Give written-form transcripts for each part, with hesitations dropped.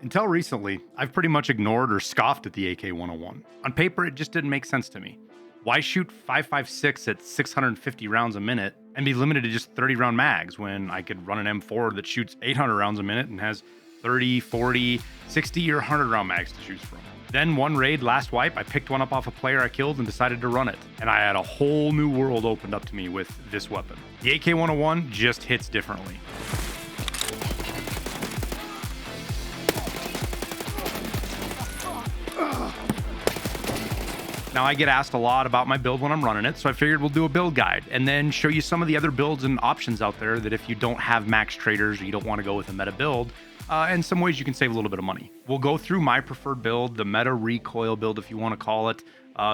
Until recently, I've pretty much ignored or scoffed at the AK-101. On paper, it just didn't make sense to me. Why shoot 5.56 at 650 rounds a minute and be limited to just 30 round mags when I could run an M4 that shoots 800 rounds a minute and has 30, 40, 60, or 100 round mags to choose from? Then one raid, last wipe, I picked one up off a player I killed and decided to run it. And I had a whole new world opened up to me with this weapon. The AK-101 just hits differently. Now, I get asked a lot about my build when I'm running it, so I figured we'll do a build guide and then show you some of the other builds and options out there that if you don't have max traders or you don't want to go with a meta build, and some ways you can save a little bit of money. We'll go through my preferred build, the meta recoil build, if you want to call it,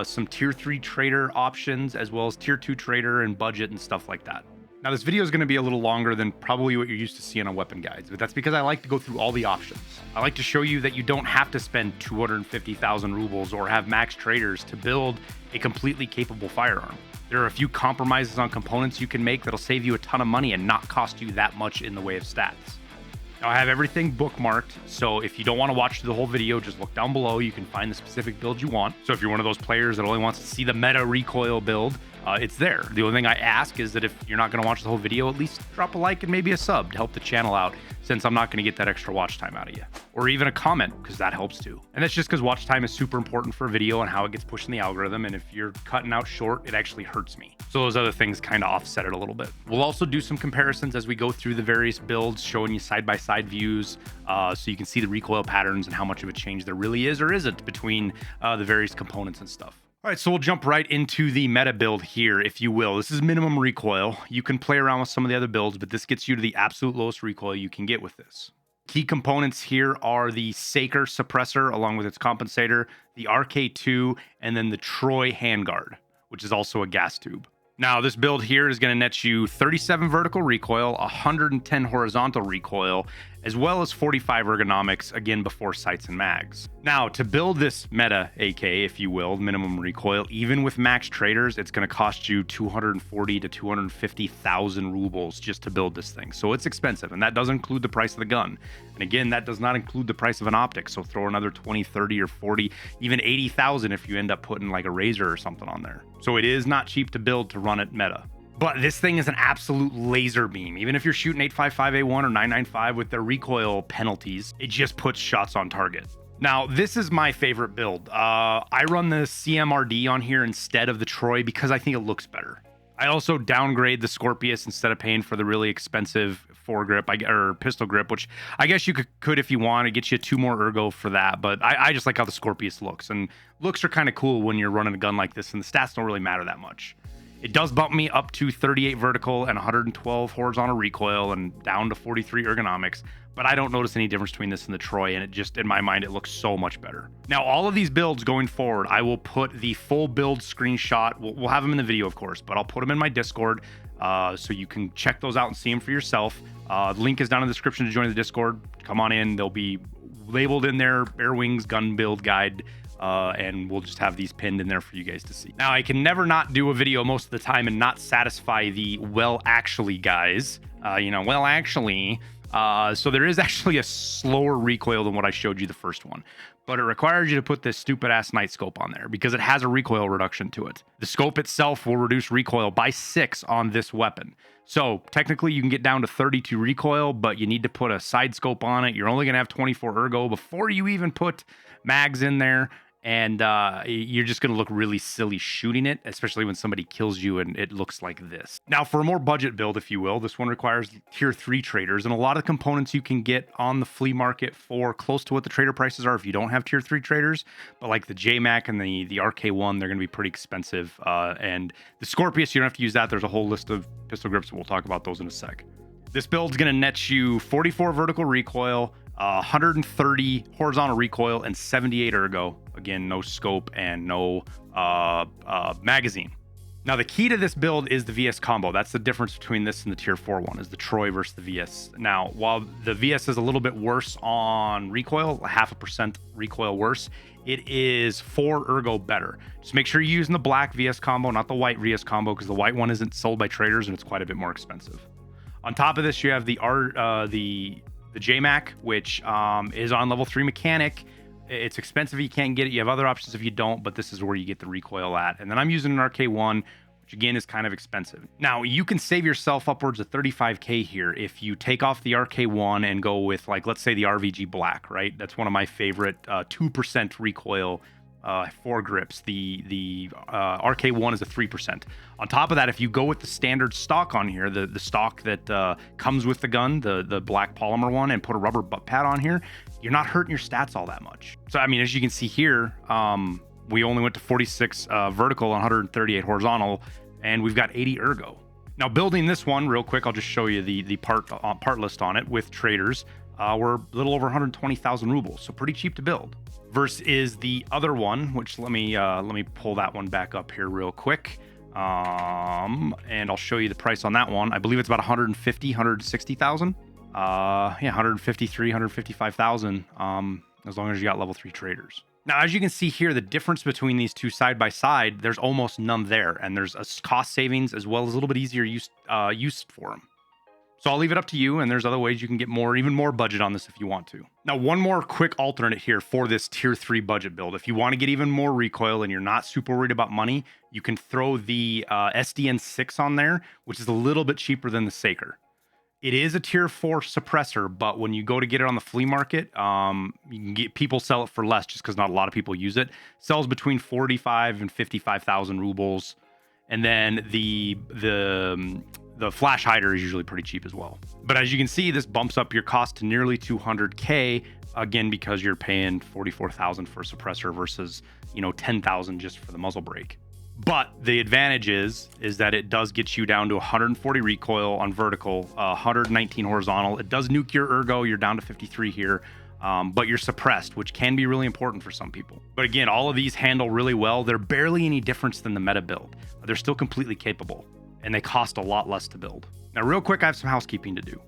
some tier 3 trader options, as well as tier 2 trader and budget and stuff like that. Now, this video is going to be a little longer than probably what you're used to seeing on weapon guides, but that's because I like to go through all the options. I like to show you that you don't have to spend 250,000 rubles or have max traders to build a completely capable firearm. There are a few compromises on components you can make that'll save you a ton of money and not cost you that much in the way of stats. Now, I have everything bookmarked, so if you don't want to watch the whole video, just look down below. You can find the specific build you want. So if you're one of those players that only wants to see the meta recoil build, it's there. The only thing I ask is that if you're not going to watch the whole video, at least drop a like and maybe a sub to help the channel out, since I'm not going to get that extra watch time out of you. Or even a comment, because that helps too. And that's just because watch time is super important for a video and how it gets pushed in the algorithm. And if you're cutting out short, it actually hurts me. So those other things kind of offset it a little bit. We'll also do some comparisons as we go through the various builds, showing you side-by-side views, so you can see the recoil patterns and how much of a change there really is or isn't between the various components and stuff. All right, so we'll jump right into the meta build here, if you will. This is minimum recoil. You can play around with some of the other builds, but this gets you to the absolute lowest recoil you can get with this. Key components here are the Saker suppressor along with its compensator, the RK2, and then the Troy handguard, which is also a gas tube. Now, this build here is going to net you 37 vertical recoil, 110 horizontal recoil, as well as 45 ergonomics, again, before sights and mags. Now, to build this meta AK, if you will, minimum recoil, even with max traders, it's going to cost you 240 to 250,000 rubles just to build this thing. So it's expensive, and that does include the price of the gun. And again, that does not include the price of an optic. So throw another 20, 30, or 40, even 80,000 if you end up putting like a razor or something on there. So it is not cheap to build to run it meta. But this thing is an absolute laser beam. Even if you're shooting 8.55A1 or 9.95 with their recoil penalties, it just puts shots on target. Now, this is my favorite build. I run the CMRD on here instead of the Troy because I think it looks better. I also downgrade the Scorpius instead of paying for the really expensive foregrip or pistol grip, which I guess you could if you want. It gets you 2 more ergo for that, but I just like how the Scorpius looks. And looks are kind of cool when you're running a gun like this, and the stats don't really matter that much. It does bump me up to 38 vertical and 112 horizontal recoil and down to 43 ergonomics, but I don't notice any difference between this and the Troy, and it just, in my mind, it looks so much better. Now, all of these builds going forward, I will put the full build screenshot. We'll have them in the video, of course, but I'll put them in my Discord so you can check those out and see them for yourself. The link is down in the description to join the Discord. Come on in. They'll be labeled in there, Airwings gun build guide. And we'll just have these pinned in there for you guys to see. Now, I can never not do a video most of the time and not satisfy the well actually guys. Well actually. So there is actually a slower recoil than what I showed you the first one. But it requires you to put this stupid ass night scope on there because it has a recoil reduction to it. The scope itself will reduce recoil by 6 on this weapon. So technically you can get down to 32 recoil, but you need to put a side scope on it. You're only going to have 24 ergo before you even put mags in there. And you're just going to look really silly shooting it, especially when somebody kills you and it looks like this. Now, for a more budget build, if you will, this one requires tier 3 traders, and a lot of components you can get on the flea market for close to what the trader prices are if you don't have tier 3 traders. But like the JMac and the RK1, they're going to be pretty expensive. And the Scorpius, you don't have to use that. There's a whole list of pistol grips, and we'll talk about those in a sec. This build's going to net you 44 vertical recoil, 130 horizontal recoil, and 78 ergo. Again, no scope and no magazine. Now, the key to this build is the VS combo. That's the difference between this and the tier 4 one, is the Troy versus the VS. Now, while the VS is a little bit worse on recoil, 0.5% recoil worse, it is 4 ergo better. Just make sure you're using the black VS combo, not the white VS combo, because the white one isn't sold by traders and it's quite a bit more expensive. On top of this, you have the the JMac, which is on level 3 mechanic. It's expensive if you can't get it. You have other options if you don't, but this is where you get the recoil at. And then I'm using an RK1, which again is kind of expensive. Now, you can save yourself upwards of 35K here if you take off the RK1 and go with, like, let's say the RVG Black, right? That's one of my favorite 2% recoil Foregrips. The RK1 is a 3%. On top of that, if you go with the standard stock on here, the stock that comes with the gun, the black polymer one, and put a rubber butt pad on here, you're not hurting your stats all that much. So, I mean, as you can see here, we only went to 46 vertical, 138 horizontal, and we've got 80 ergo. Now, building this one real quick, I'll just show you the part list on it with traders. We're a little over 120,000 rubles, so pretty cheap to build. Versus the other one, which let me pull that one back up here real quick, and I'll show you the price on that one. I believe it's about 160,000. Yeah, 153, 155,000. As long as you got level 3 traders. Now, as you can see here, the difference between these two side by side, there's almost none there, and there's a cost savings as well as a little bit easier use for them. So I'll leave it up to you, and there's other ways you can get even more budget on this if you want to. Now, one more quick alternate here for this tier 3 budget build. If you want to get even more recoil and you're not super worried about money, you can throw the SDN6 on there, which is a little bit cheaper than the Saker. It is a tier 4 suppressor, but when you go to get it on the flea market, you can get people sell it for less just because not a lot of people use it. Sells between 45 and 55,000 rubles. And then the flash hider is usually pretty cheap as well. But as you can see, this bumps up your cost to nearly 200K, again, because you're paying 44,000 for a suppressor versus, 10,000 just for the muzzle brake. But the advantage is that it does get you down to 140 recoil on vertical, 119 horizontal. It does nuke your ergo. You're down to 53 here. But you're suppressed, which can be really important for some people. But again, all of these handle really well. They're barely any difference than the meta build. They're still completely capable, and they cost a lot less to build. Now, real quick, I have some housekeeping to do.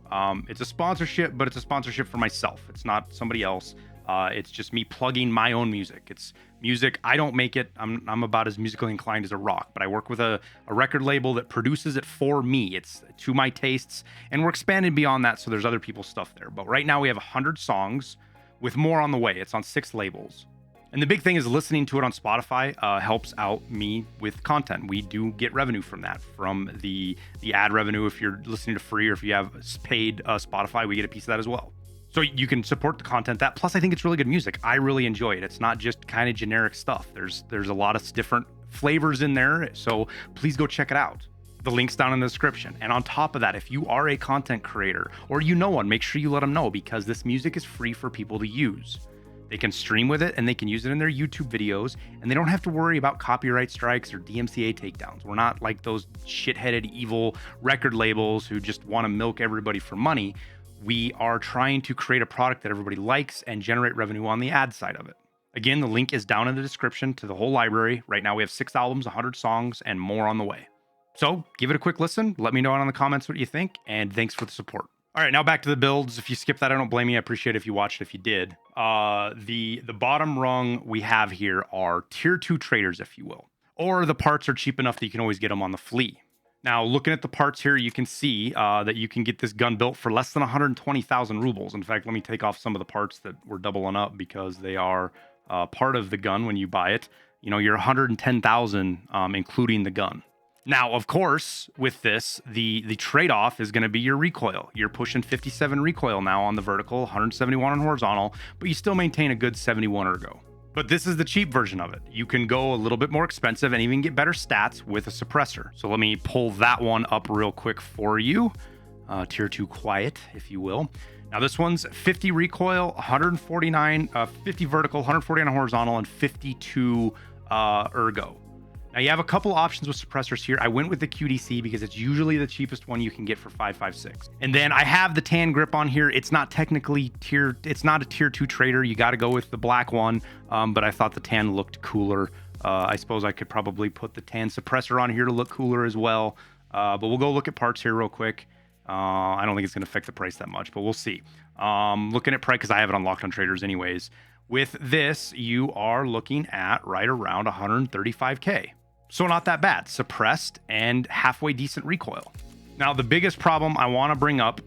It's a sponsorship, but it's a sponsorship for myself. It's not somebody else. It's just me plugging my own music. It's music. I don't make it. I'm about as musically inclined as a rock, but I work with a record label that produces it for me. It's to my tastes, and we're expanding beyond that, so there's other people's stuff there. But right now we have 100 songs with more on the way. It's on 6 labels. And the big thing is listening to it on Spotify helps out me with content. We do get revenue from that, from the ad revenue. If you're listening to free, or if you have paid Spotify, we get a piece of that as well. So you can support the content that. Plus, I think it's really good music. I really enjoy it. It's not just kind of generic stuff. There's a lot of different flavors in there. So please go check it out. The link's down in the description. And on top of that, if you are a content creator or you know one, make sure you let them know, because this music is free for people to use. They can stream with it and they can use it in their YouTube videos, and they don't have to worry about copyright strikes or DMCA takedowns. We're not like those shit-headed evil record labels who just want to milk everybody for money. We are trying to create a product that everybody likes and generate revenue on the ad side of it. Again, the link is down in the description to the whole library. Right now we have 6 albums, 100 songs, and more on the way. So give it a quick listen. Let me know in the comments what you think, and thanks for the support. All right, now back to the builds. If you skipped that, I don't blame you. I appreciate it if you watched it, if you did. The bottom rung we have here are tier 2 traders, if you will. Or the parts are cheap enough that you can always get them on the flea. Now, looking at the parts here, you can see that you can get this gun built for less than 120,000 rubles. In fact, let me take off some of the parts that we're doubling up because they are part of the gun when you buy it. You're 110,000, including the gun. Now, of course, with this, the trade-off is going to be your recoil. You're pushing 57 recoil now on the vertical, 171 on horizontal, but you still maintain a good 71 ergo. But this is the cheap version of it. You can go a little bit more expensive and even get better stats with a suppressor. So let me pull that one up real quick for you. Tier 2 quiet, if you will. Now this one's 50 recoil, 149, 50 vertical, 149 horizontal, and 52 ergo. Now you have a couple options with suppressors here. I went with the QDC because it's usually the cheapest one you can get for 556. And then I have the tan grip on here. It's not technically it's not a tier 2 trader. You got to go with the black one. But I thought the tan looked cooler. I suppose I could probably put the tan suppressor on here to look cooler as well. But we'll go look at parts here real quick. I don't think it's going to affect the price that much, but we'll see. Looking at price, because I have it unlocked on traders anyways. With this, you are looking at right around 135K. So not that bad. Suppressed and halfway decent recoil. Now, the biggest problem I want to bring up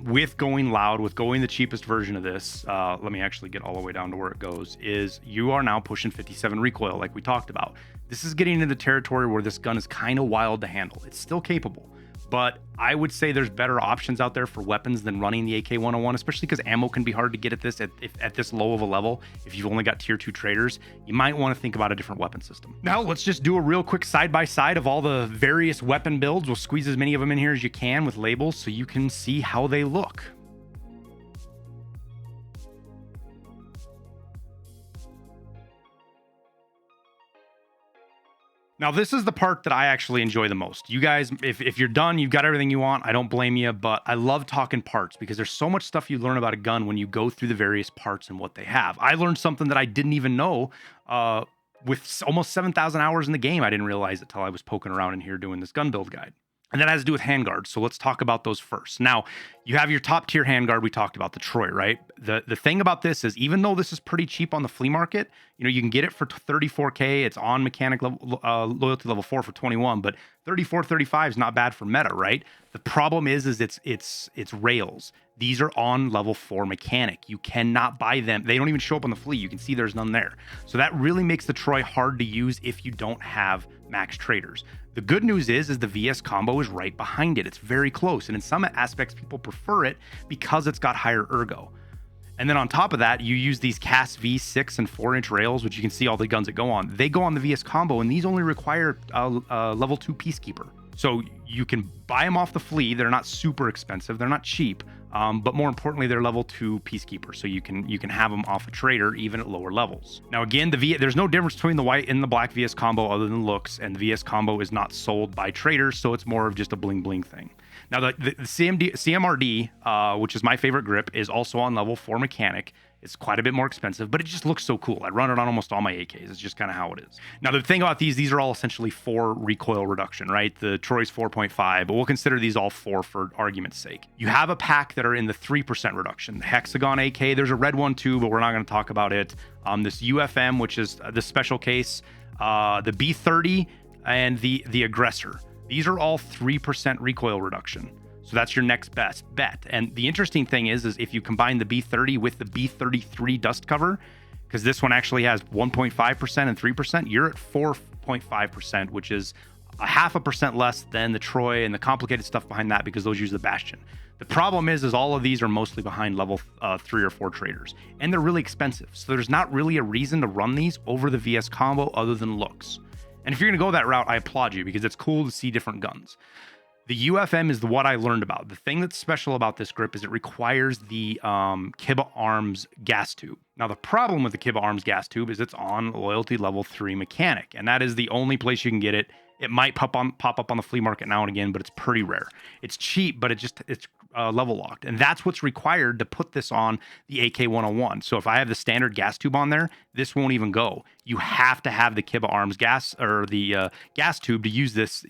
with going loud, with going the cheapest version of this, let me actually get all the way down to where it goes, is you are now pushing 57 recoil like we talked about. This is getting into territory where this gun is kind of wild to handle. It's still capable, but I would say there's better options out there for weapons than running the AK-101, especially because ammo can be hard to get at this at this low of a level. If you've only got tier 2 traders, you might want to think about a different weapon system. Now, let's just do a real quick side-by-side of all the various weapon builds. We'll squeeze as many of them in here as you can with labels so you can see how they look. Now, this is the part that I actually enjoy the most. You guys, if you're done, you've got everything you want, I don't blame you, but I love talking parts because there's so much stuff you learn about a gun when you go through the various parts and what they have. I learned something that I didn't even know with almost 7,000 hours in the game. I didn't realize it till I was poking around in here doing this gun build guide. And that has to do with handguards. So let's talk about those first. Now, you have your top tier handguard. We talked about the Troy, right? The thing about this is, even though this is pretty cheap on the flea market, you know, you can get it for 34K. It's on mechanic level, loyalty level 4 for 21, but 34, 35 is not bad for meta, right? The problem is it's rails. These are on level 4 mechanic. You cannot buy them. They don't even show up on the flea. You can see there's none there. So that really makes the Troy hard to use if you don't have max traders. The good news is the VS combo is right behind it. It's very close. And in some aspects, people prefer it because it's got higher ergo. And then on top of that, you use these CAS V6 and 4-inch rails, which you can see all the guns that go on. They go on the VS combo, and these only require level 2 Peacekeeper. So you can buy them off the flea. They're not super expensive. They're not cheap. But more importantly, they're level 2 Peacekeeper. So you can have them off a trader even at lower levels. Now, again, there's no difference between the white and the black VS combo other than looks. And the VS combo is not sold by traders. So it's more of just a bling bling thing. Now, the CMRD, which is my favorite grip, is also on level 4 mechanic. It's quite a bit more expensive, but it just looks so cool. I run it on almost all my AKs. It's just kind of how it is. Now, the thing about these are all essentially 4 recoil reduction, right? The Troy's 4.5, but we'll consider these all 4 for argument's sake. You have a pack that are in the 3% reduction. The Hexagon AK, there's a red one too, but we're not going to talk about it. This UFM, which is the special case, the B30, and the Aggressor. These are all 3% recoil reduction. So that's your next best bet. And the interesting thing is if you combine the B30 with the B33 dust cover, because this one actually has 1.5% and 3%, you're at 4.5%, which is a 0.5% less than the Troy and the complicated stuff behind that, because those use the Bastion. The problem is all of these are mostly behind level 3 or 4 traders, and they're really expensive. So there's not really a reason to run these over the VS combo other than looks. And if you're going to go that route, I applaud you, because it's cool to see different guns. The UFM is what I learned about. The thing that's special about this grip is it requires the Kiba Arms gas tube. Now, the problem with the Kiba Arms gas tube is it's on loyalty level 3 mechanic, and that is the only place you can get it. It might pop up on the flea market now and again, but it's pretty rare. It's cheap, but it's level locked, and that's what's required to put this on the AK-101. So if I have the standard gas tube on there, this won't even go. You have to have the Kiba Arms gas, or the gas tube, to use this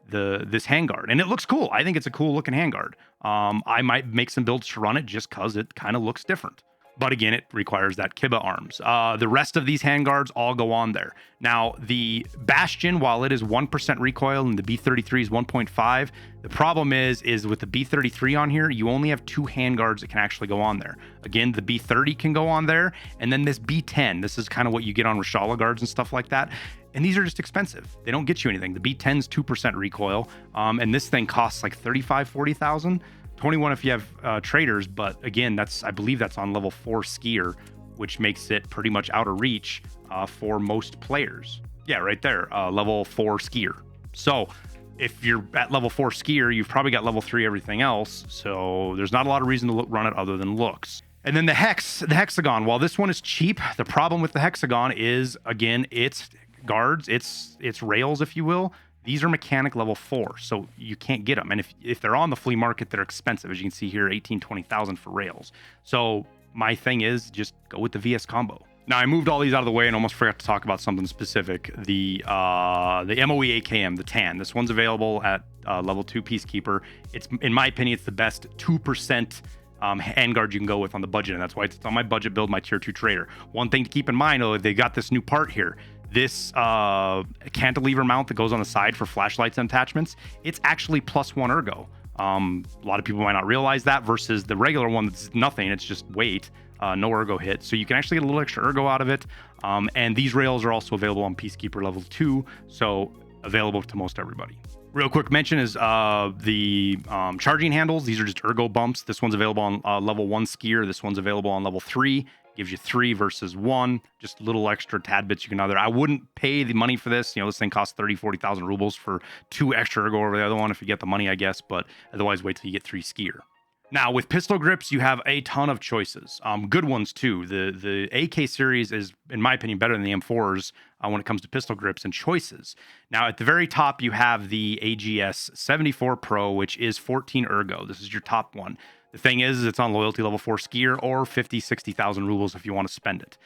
handguard, and it looks cool. I think it's a cool looking handguard. I might make some builds to run it just because it kind of looks different. But again, it requires that Kiba Arms. The rest of these handguards all go on there. Now, the Bastion, while it is 1% recoil and the B33 is 1.5, the problem is with the B33 on here, you only have 2 handguards that can actually go on there. Again, the B30 can go on there, and then this B10, this is kind of what you get on Reshala guards and stuff like that. And these are just expensive. They don't get you anything. The B10's 2% recoil, and this thing costs like 35, 40,000. 21 if you have traders, but again, I believe that's on level 4 skier, which makes it pretty much out of reach for most players. Yeah, right there, level 4 skier. So if you're at level 4 skier, you've probably got level 3 everything else. So there's not a lot of reason to run it other than looks. And then the Hexagon, while this one is cheap, the problem with the Hexagon is, again, it's guards, it's rails, if you will. These are mechanic level 4, so you can't get them. And if they're on the flea market, they're expensive. As you can see here, 18, 20,000 for rails. So my thing is just go with the VS combo. Now, I moved all these out of the way and almost forgot to talk about something specific. The MOE AKM, the tan. This one's available at level 2 Peacekeeper. It's, in my opinion, it's the best 2% handguard you can go with on the budget, and that's why it's on my budget build, my tier 2 trader. One thing to keep in mind, though, they got this new part here. This cantilever mount that goes on the side for flashlights and attachments, it's actually +1 ergo. A lot of people might not realize that versus the regular one that's nothing. It's just weight, no ergo hit. So you can actually get a little extra ergo out of it. And these rails are also available on Peacekeeper level 2, so available to most everybody. Real quick mention is the charging handles. These are just ergo bumps. This one's available on level 1 skier. This one's available on level 3. Gives you 3 versus 1. Just little extra tad bits you can either. I wouldn't pay the money for this. You know, this thing costs 30,000-40,000 rubles for 2 extra ergo over the other one if you get the money, I guess. But otherwise, wait till you get 3 skier. Now, with pistol grips, you have a ton of choices. Good ones, too. The AK series is, in my opinion, better than the M4s when it comes to pistol grips and choices. Now, at the very top, you have the AGS 74 Pro, which is 14 ergo. This is your top one. The thing is it's on loyalty level 4 skier or 50,000-60,000 rubles if you want to spend it.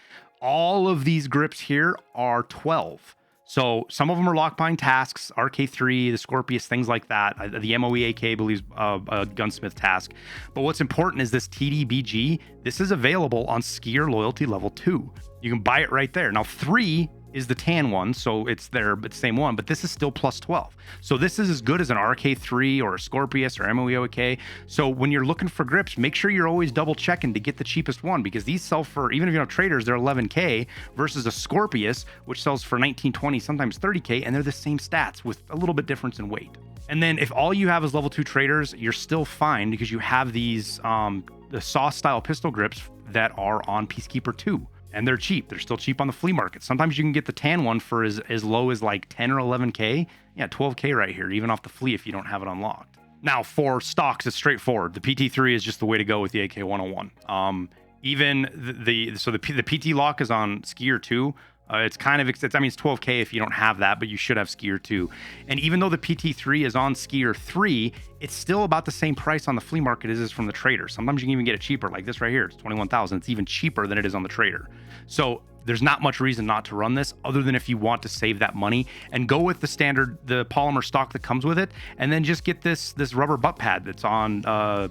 All of these grips here are 12. So some of them are lockpine tasks, RK3, the Scorpius, things like that. The MOE AK believes a gunsmith task. But what's important is this TDBG. This is available on skier loyalty level 2. You can buy it right there. Now 3 is the tan one, so it's there, but same one, but this is still +12. So this is as good as an RK3 or a Scorpius or MOE AK. So when you're looking for grips, make sure you're always double checking to get the cheapest one, because these sell for, even if you don't have traders, they're 11K versus a Scorpius, which sells for 19, 20, sometimes 30K, and they're the same stats with a little bit difference in weight. And then if all you have is level 2 traders, you're still fine because you have these the SAW style pistol grips that are on Peacekeeper 2. And they're cheap. They're still cheap on the flea market. Sometimes you can get the tan one for as low as like 10 or 11K. Yeah, 12K right here, even off the flea if you don't have it unlocked. Now, for stocks, it's straightforward. The PT3 is just the way to go with the AK-101. Even the PT lock is on skier 2. It's kind of, it's 12K if you don't have that, but you should have skier 2. And even though the PT3 is on skier 3, it's still about the same price on the flea market as is from the trader. Sometimes you can even get it cheaper, like this right here. It's 21,000. It's even cheaper than it is on the trader. So there's not much reason not to run this other than if you want to save that money and go with the standard, the polymer stock that comes with it, and then just get this rubber butt pad that's on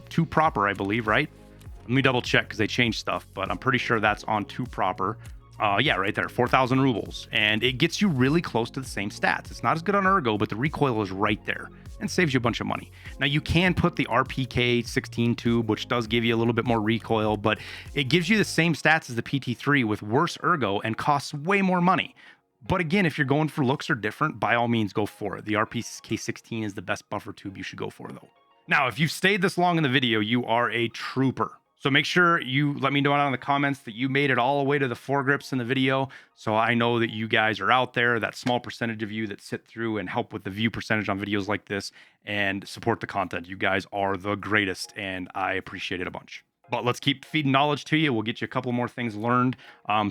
2 proper, I believe, right? Let me double check because they changed stuff, but I'm pretty sure that's on 2 proper. Yeah, right there, 4,000 rubles. And it gets you really close to the same stats. It's not as good on ergo, but the recoil is right there and saves you a bunch of money. Now, you can put the RPK 16 tube, which does give you a little bit more recoil, but it gives you the same stats as the PT3 with worse ergo and costs way more money. But again, if you're going for looks or different, by all means, go for it. The RPK 16 is the best buffer tube you should go for, though. Now, if you've stayed this long in the video, you are a trooper. So make sure you let me know down in the comments that you made it all the way to the foregrips in the video. So I know that you guys are out there, that small percentage of you that sit through and help with the view percentage on videos like this and support the content. You guys are the greatest, and I appreciate it a bunch. But let's keep feeding knowledge to you. We'll get you a couple more things learned.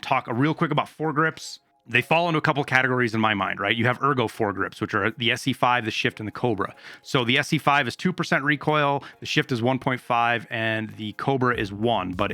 Talk real quick about foregrips. They fall into a couple of categories in my mind, right? You have ergo foregrips, which are the SE5, the Shift, and the Cobra. So the SE5 is 2% recoil, the Shift is 1.5, and the Cobra is 1, but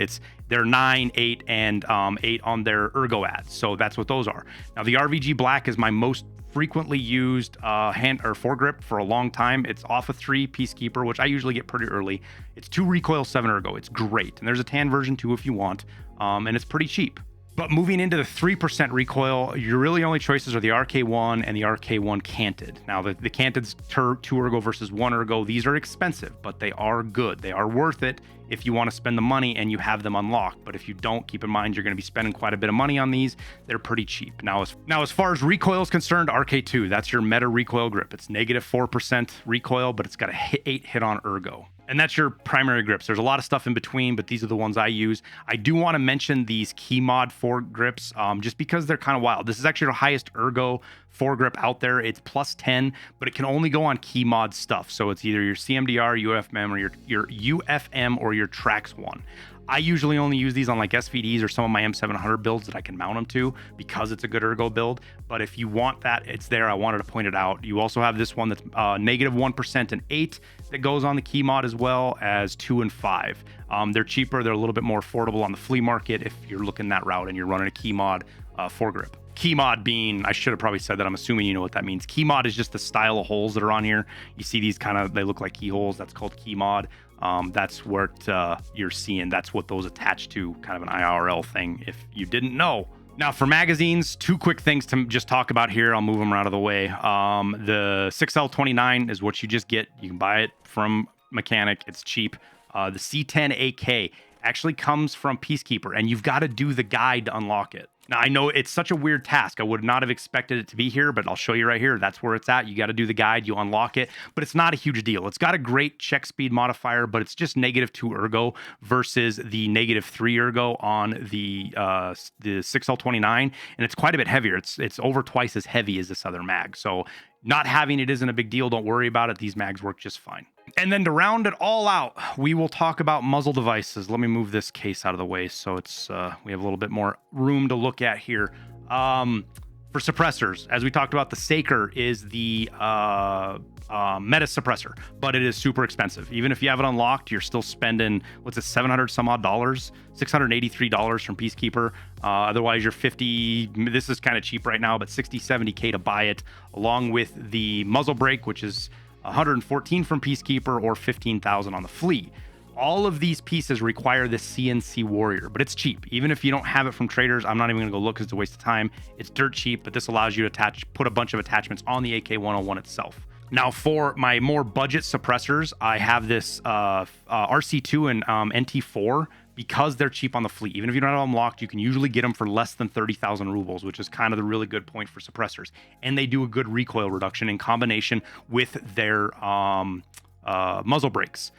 they're 9, 8, and 8 on their ergo ads. So that's what those are. Now the RVG Black is my most frequently used foregrip for a long time. It's off of 3 Peacekeeper, which I usually get pretty early. It's 2 recoil, 7 ergo. It's great. And there's a tan version too if you want, and it's pretty cheap. But moving into the 3% recoil, your really only choices are the RK1 and the RK1 canted. Now, the canted's 2 ergo versus 1 ergo. These are expensive, but they are good. They are worth it if you want to spend the money and you have them unlocked. But if you don't, keep in mind you're going to be spending quite a bit of money on these. They're pretty cheap. Now, as far as recoil is concerned, RK2, that's your meta recoil grip. It's negative 4% recoil, but it's got a 8 hit on ergo. And that's your primary grips. There's a lot of stuff in between, but these are the ones I use. I do want to mention these key mod foregrips just because they're kind of wild. This is actually the highest ergo foregrip out there. It's +10, but it can only go on key mod stuff. So it's either your CMDR, UFM, or your UFM or your Trax one. I usually only use these on like SVDs or some of my M700 builds that I can mount them to because it's a good ergo build. But if you want that, it's there. I wanted to point it out. You also have this one that's negative 1% and 8 that goes on the key mod, as well as 2 and 5. They're cheaper. They're a little bit more affordable on the flea market if you're looking that route and you're running a key mod foregrip. Key mod being, I should have probably said that. I'm assuming you know what that means. Key mod is just the style of holes that are on here. You see these they look like keyholes. That's called key mod. That's what you're seeing. That's what those attach to, kind of an IRL thing. If you didn't know, Now for magazines, two quick things to just talk about here. I'll move them out of the way. The 6L29 is what you just get. You can buy it from mechanic. It's cheap. The C10 AK actually comes from Peacekeeper, and you've got to do the guide to unlock it. Now, I know it's such a weird task. I would not have expected it to be here, but I'll show you right here. That's where it's at. You got to do the guide, you unlock it, but it's not a huge deal. It's got a great check speed modifier, but it's just -2 ergo versus the -3 ergo on the 6L29, and it's quite a bit heavier. It's over twice as heavy as this other mag. So not having it isn't a big deal. Don't worry about it. These mags work just fine. And then to round it all out, we will talk about muzzle devices. Let me move this case out of the way so it's we have a little bit more room to look at here. For suppressors, as we talked about, the Saker is the meta suppressor, but it is super expensive. Even if you have it unlocked, you're still spending, what's it, 700 some odd dollars, $683 from Peacekeeper. Otherwise you're 50, this is kind of cheap right now, but 60, 70K to buy it, along with the muzzle brake, which is 114 from Peacekeeper, or 15,000 on the Flea. All of these pieces require this CNC Warrior, but it's cheap. Even if you don't have it from traders, I'm not even gonna go look because it's a waste of time. It's dirt cheap, but this allows you to put a bunch of attachments on the AK-101 itself. Now for my more budget suppressors, I have this RC2 and NT4, because they're cheap on the Fleet. Even if you don't have them locked, you can usually get them for less than 30,000 rubles, which is kind of the really good point for suppressors. And they do a good recoil reduction in combination with their muzzle brakes.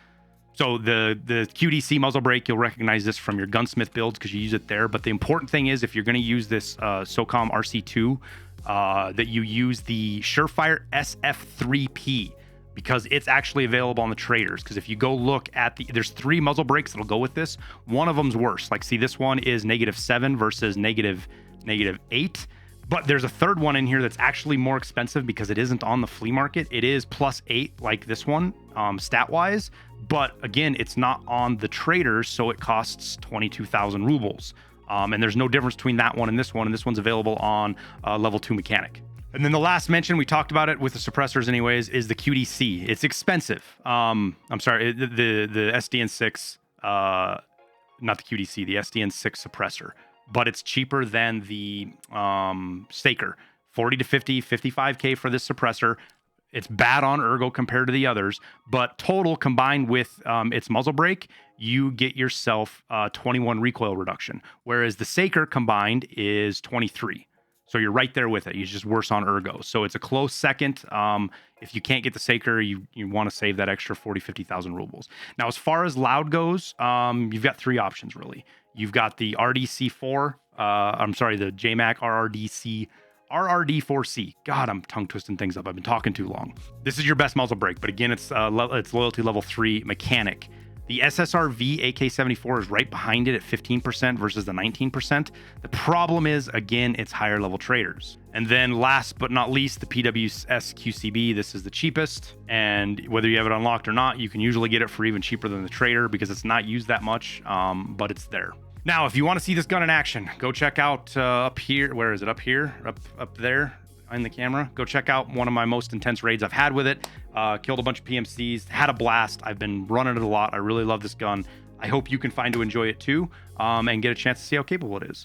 So the QDC muzzle brake, you'll recognize this from your gunsmith builds because you use it there. But the important thing is, if you're going to use this SOCOM RC2, that you use the Surefire SF3P, because it's actually available on the traders. Because if you go look at there's 3 muzzle brakes that'll go with this. One of them's worse. Like, see, this one is -7 versus -8. But there's a third one in here that's actually more expensive because it isn't on the flea market. It is +8 like this one, stat-wise. But again, it's not on the traders, so it costs 22,000 rubles. And there's no difference between that one, and this one's available on level 2 mechanic. And then the last mention, we talked about it with the suppressors anyways, is the QDC. It's expensive. I'm sorry, the SDN6, not the QDC, the SDN6 suppressor. But it's cheaper than the Saker. 40 to 50, 55K for this suppressor. It's bad on ergo compared to the others, but total combined with its muzzle brake, you get yourself 21 recoil reduction, whereas the Saker combined is 23. So you're right there with it. It's just worse on ergo. So it's a close second. If you can't get the Saker, you want to save that extra 40, 50,000 rubles. Now, as far as loud goes, you've got 3 options, really. You've got the RDC4, I'm sorry, the JMAC RRD4C. God, I'm tongue twisting things up. I've been talking too long. This is your best muzzle brake, but again, it's loyalty level 3 mechanic. The SSRV AK-74 is right behind it at 15% versus the 19%. The problem is, again, it's higher level traders. And then last but not least, the PWS QCB. This is the cheapest. And whether you have it unlocked or not, you can usually get it for even cheaper than the trader because it's not used that much, but it's there. Now, if you want to see this gun in action, go check out up here. Where is it? Up here? Up there in the camera. Go check out one of my most intense raids I've had with it. Killed a bunch of PMCs, had a blast. I've been running it a lot. I really love this gun. I hope you can find to enjoy it too, and get a chance to see how capable it is.